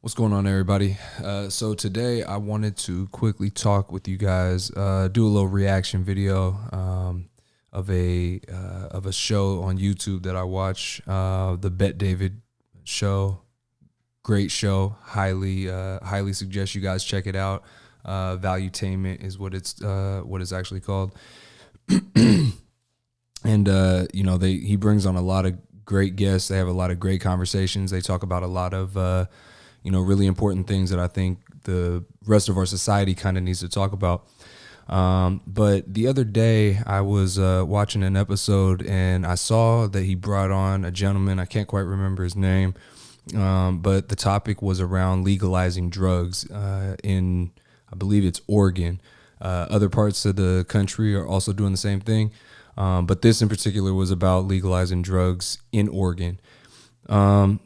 What's going on, everybody? So today I wanted to quickly talk with you guys, do a little reaction video of a show on YouTube that I watch, the Bet David show. Great show. Highly suggest you guys check it out. Valuetainment is what it's actually called. And he brings on a lot of great guests. They have a lot of great conversations. They talk about a lot of really important things that I think the rest of our society kind of needs to talk about. But the other day I was watching an episode and I saw that he brought on a gentleman. I can't quite remember his name, but the topic was around legalizing drugs in, I believe it's Oregon. Other parts of the country are also doing the same thing. But this in particular was about legalizing drugs in Oregon.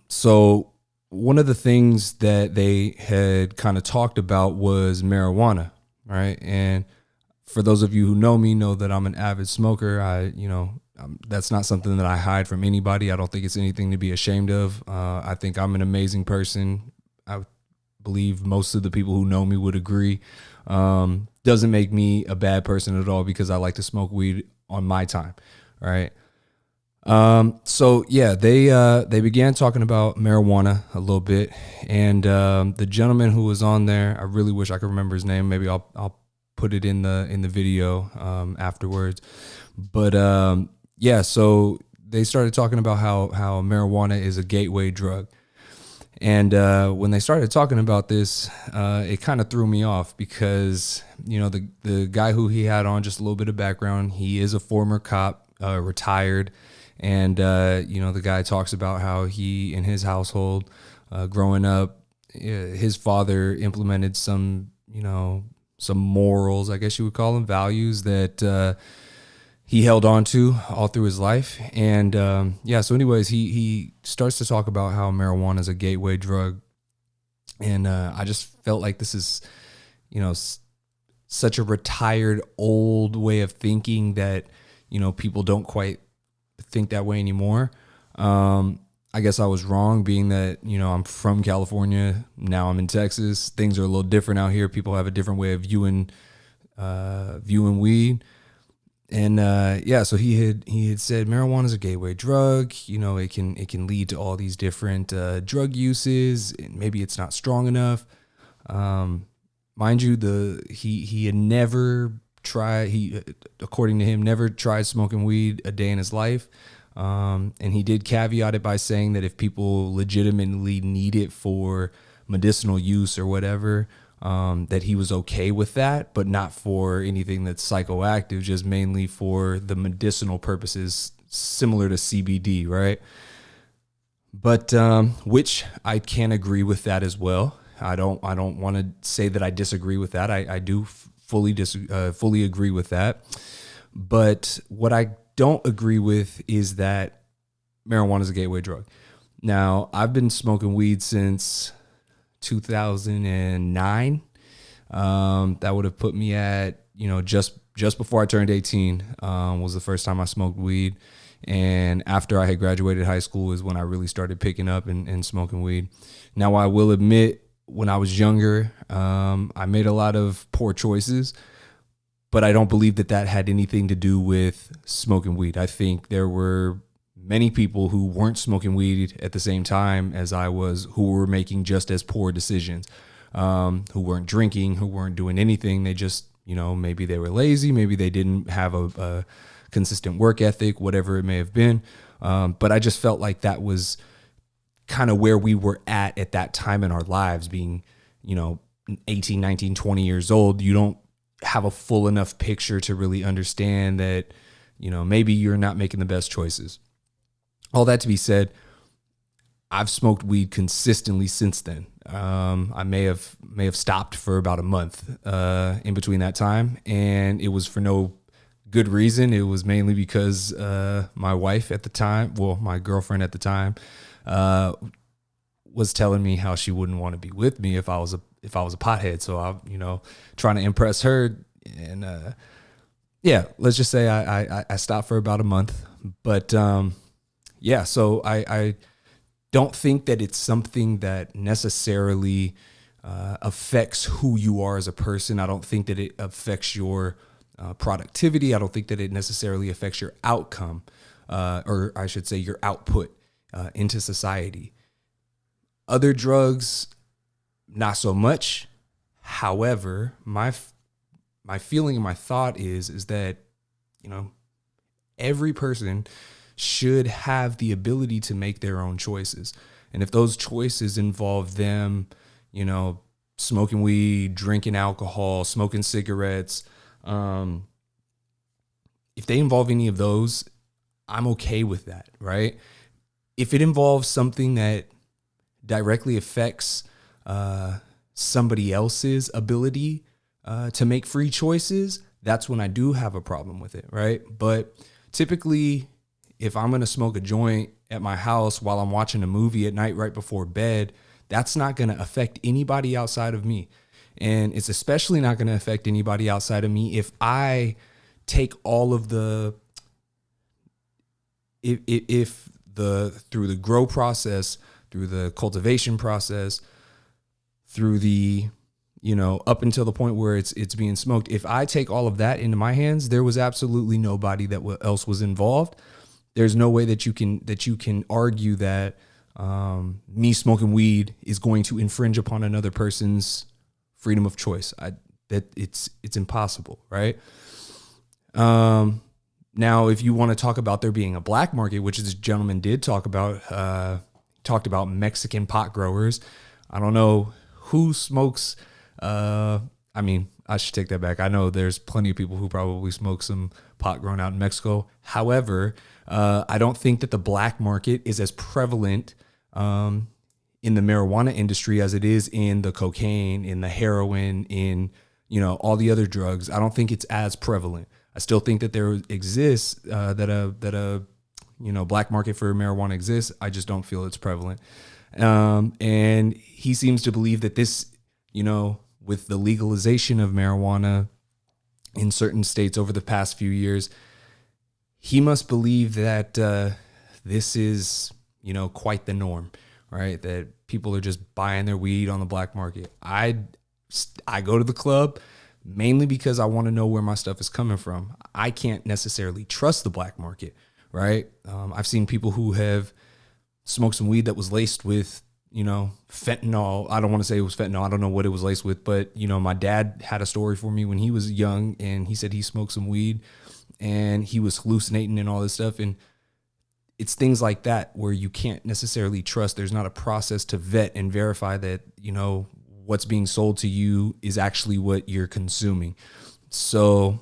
So one of the things that they had kind of talked about was marijuana, right? And for those of you who know me, know that I'm an avid smoker. That's not something that I hide from anybody. I don't think it's anything to be ashamed of. I think I'm an amazing person. I believe most of the people who know me would agree. Doesn't make me a bad person at all because I like to smoke weed on my time, right? They began talking about marijuana a little bit, and the gentleman who was on there, I really wish I could remember his name. Maybe I'll put it in the video afterwards. But so they started talking about how marijuana is a gateway drug. And when they started talking about this, it kind of threw me off because, the guy who he had on, just a little bit of background, he is a former cop, retired. And, the guy talks about how he, in his household, growing up, his father implemented some morals, I guess you would call them, values that he held on to all through his life. And so anyways, he starts to talk about how marijuana is a gateway drug. And I just felt like this is, such a retired old way of thinking that, people don't quite think that way anymore. I guess I was wrong, being that, I'm from California. Now I'm in Texas. Things are a little different out here. People have a different way of viewing weed. And so he had said marijuana is a gateway drug. It can lead to all these different drug uses, and maybe it's not strong enough. Mind you, he had never tried. He, according to him, never tried smoking weed a day in his life. And he did caveat it by saying that if people legitimately need it for medicinal use or whatever, that he was okay with that, but not for anything that's psychoactive, just mainly for the medicinal purposes, similar to CBD, right? But which I can agree with that as well. I don't want to say that I disagree with that. I do fully agree with that. But what I don't agree with is that marijuana is a gateway drug. Now, I've been smoking weed since 2009. That would have put me at, just before I turned 18, was the first time I smoked weed. And after I had graduated high school is when I really started picking up and smoking weed. Now, I will admit, when I was younger, I made a lot of poor choices, but I don't believe that had anything to do with smoking weed. I think there were many people who weren't smoking weed at the same time as I was, who were making just as poor decisions, who weren't drinking, who weren't doing anything. They just, maybe they were lazy, maybe they didn't have a consistent work ethic, whatever it may have been. But I just felt like that was kind of where we were at that time in our lives, being, 18, 19, 20 years old. You don't have a full enough picture to really understand that, maybe you're not making the best choices. All that to be said, I've smoked weed consistently since then. I may have stopped for about a month in between that time, and it was for no good reason. It was mainly because my wife at the time, my girlfriend at the time, was telling me how she wouldn't want to be with me if I was a pothead. So I, trying to impress her, and let's just say I stopped for about a month. But so I don't think that it's something that necessarily affects who you are as a person. I don't think that it affects your productivity. I don't think that it necessarily affects your outcome, or I should say your output into society. Other drugs, not so much. However, my feeling and my thought is that, you know, every person should have the ability to make their own choices. And if those choices involve them, you know, smoking weed, drinking alcohol, smoking cigarettes, if they involve any of those, I'm okay with that, right? If it involves something that directly affects somebody else's ability to make free choices, that's when I do have a problem with it, right? But typically, if I'm going to smoke a joint at my house while I'm watching a movie at night right before bed, that's not going to affect anybody outside of me. And it's especially not going to affect anybody outside of me if I take all of the, if the, through the grow process, through the cultivation process, through the, you know, up until the point where it's being smoked. If I take all of that into my hands, there was absolutely nobody that else was involved. There's no way that you can argue that me smoking weed is going to infringe upon another person's freedom of choice. That it's impossible, right? Now, if you want to talk about there being a black market, which this gentleman did talk about, talked about Mexican pot growers. I don't know who smokes. I mean, I should take that back. I know there's plenty of people who probably smoke some pot grown out in Mexico. However, I don't think that the black market is as prevalent in the marijuana industry as it is in the cocaine, in the heroin, in, you know, all the other drugs. I don't think it's as prevalent. I still think that there exists that a you know, black market for marijuana exists. I just don't feel it's prevalent. And he seems to believe that this, you know, with the legalization of marijuana in certain states over the past few years, he must believe that this is, you know, quite the norm, right? That people are just buying their weed on the black market. I go to the club mainly because I want to know where my stuff is coming from. I can't necessarily trust the black market, right? I've seen people who have smoked some weed that was laced with, you know, fentanyl. I don't want to say it was fentanyl. I don't know what it was laced with, but, you know, my dad had a story for me when he was young, and he said he smoked some weed and he was hallucinating and all this stuff. And it's things like that where you can't necessarily trust. There's not a process to vet and verify that, you know, what's being sold to you is actually what you're consuming. So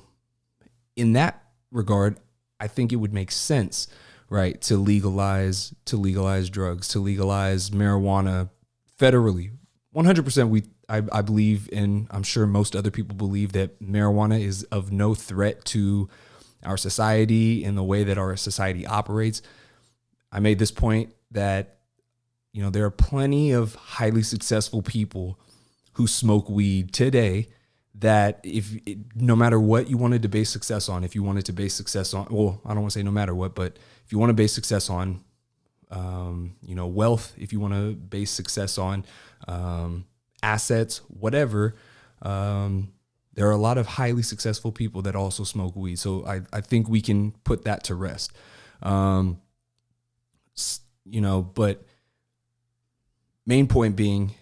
in that regard, I think it would make sense, right, to legalize drugs, to legalize marijuana federally. 100% I believe, and I'm sure most other people believe, that marijuana is of no threat to our society and the way that our society operates. I made this point that, you know, there are plenty of highly successful people who smoke weed today that no matter what you wanted to base success on, if you wanted to base success on, well, I don't want to say no matter what, but if you want to base success on, you know, wealth, if you want to base success on assets, whatever, there are a lot of highly successful people that also smoke weed. So I think we can put that to rest. You know, but main point being,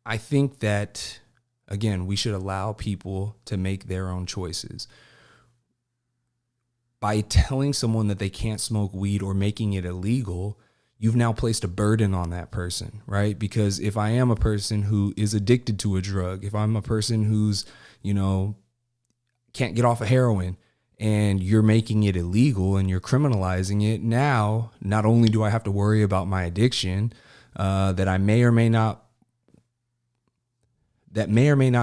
I think that, again, we should allow people to make their own choices. By telling someone that they can't smoke weed or making it illegal, you've now placed a burden on that person, right? Because if I am a person who is addicted to a drug, if I'm a person who's, you know, can't get off of heroin, and you're making it illegal and you're criminalizing it, now not only do I have to worry about my addiction, that may or may not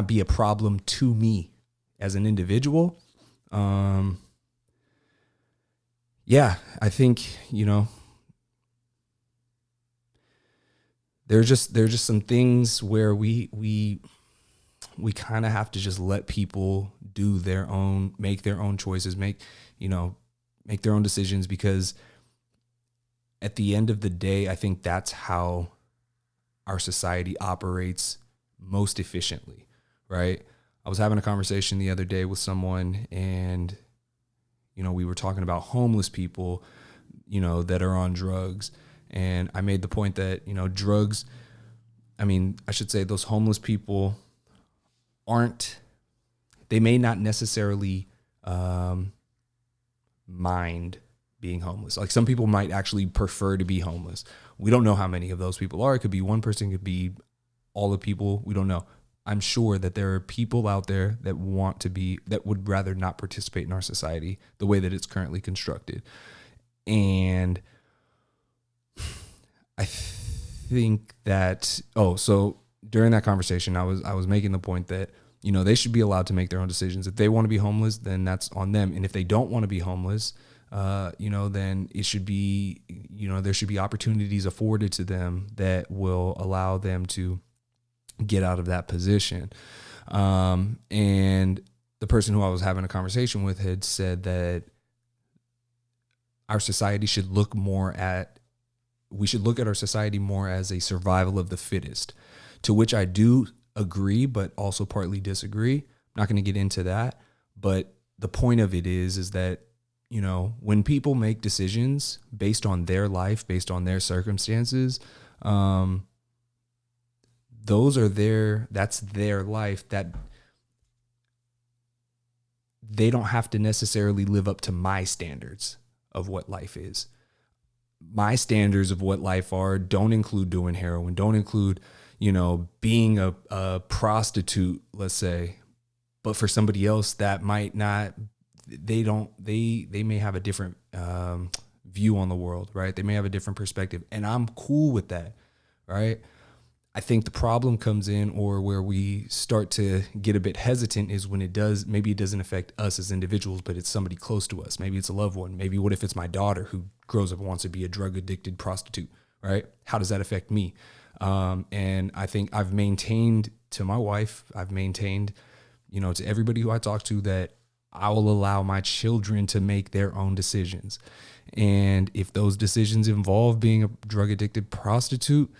be a problem to me as an individual. Yeah, I think, you know, there's just some things where we kind of have to just let people make their own choices, make their own decisions, because at the end of the day, I think that's how our society operates most efficiently, right? I was having a conversation the other day with someone, and we were talking about homeless people, that are on drugs. And I made the point that, drugs, I should say those homeless people they may not necessarily mind being homeless. Like some people might actually prefer to be homeless. We don't know how many of those people are. It could be one person, it could be all the people. We don't know. I'm sure that there are people out there that that would rather not participate in our society the way that it's currently constructed. And I think that, so during that conversation, I was making the point that, they should be allowed to make their own decisions. If they want to be homeless, then that's on them. And if they don't want to be homeless, then it should be, there should be opportunities afforded to them that will allow them to get out of that position. And the person who I was having a conversation with had said that our society should look at our society more as a survival of the fittest, to which I do agree, but also partly disagree. I'm not going to get into that. But the point of it is that, when people make decisions based on their life, based on their circumstances, that's their life, that they don't have to necessarily live up to my standards of what life is. My standards of what life are don't include doing heroin, don't include, being a prostitute, let's say. But for somebody else that might not, they may have a different view on the world, right? They may have a different perspective, and I'm cool with that, right? I think the problem comes in, or where we start to get a bit hesitant, is when maybe it doesn't affect us as individuals, but it's somebody close to us. Maybe it's a loved one. Maybe what if it's my daughter who grows up and wants to be a drug addicted prostitute, right? How does that affect me? And I think I've maintained to my wife, to everybody who I talk to, that I will allow my children to make their own decisions. And if those decisions involve being a drug addicted prostitute,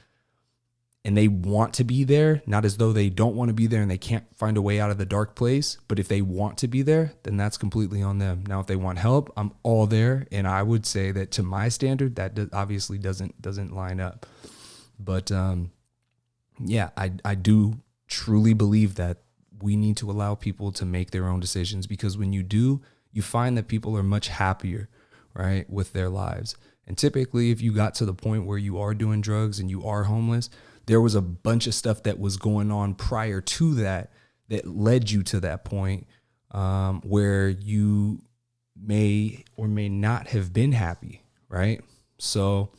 and they want to be there, not as though they don't want to be there and they can't find a way out of the dark place, but if they want to be there, then that's completely on them. Now, if they want help, I'm all there. And I would say that to my standard, that obviously doesn't line up. But I do truly believe that we need to allow people to make their own decisions, because when you do, you find that people are much happier, right, with their lives. And typically, if you got to the point where you are doing drugs and you are homeless, there was a bunch of stuff that was going on prior to that led you to that point, where you may or may not have been happy, right? So,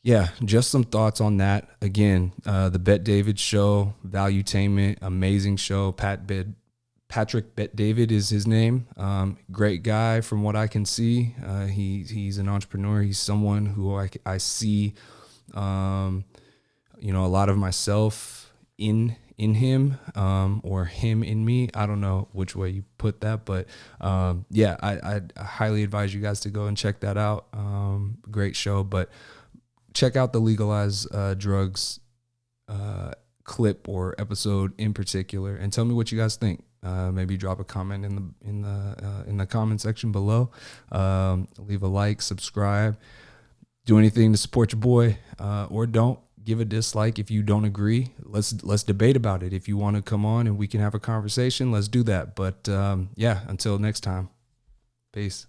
yeah, just some thoughts on that. Again, the Bet David Show, Valuetainment, amazing show. Patrick Bet David is his name. Great guy from what I can see. He's an entrepreneur. He's someone who I see, a lot of myself in him, or him in me. I don't know which way you put that, but I highly advise you guys to go and check that out. Great show. But check out the Legalize drugs clip or episode in particular, and tell me what you guys think. Maybe drop a comment in the comment section below. Leave a like, subscribe, do anything to support your boy, or don't. Give a dislike if you don't agree. Let's debate about it. If you want to come on and we can have a conversation, let's do that. But until next time, peace.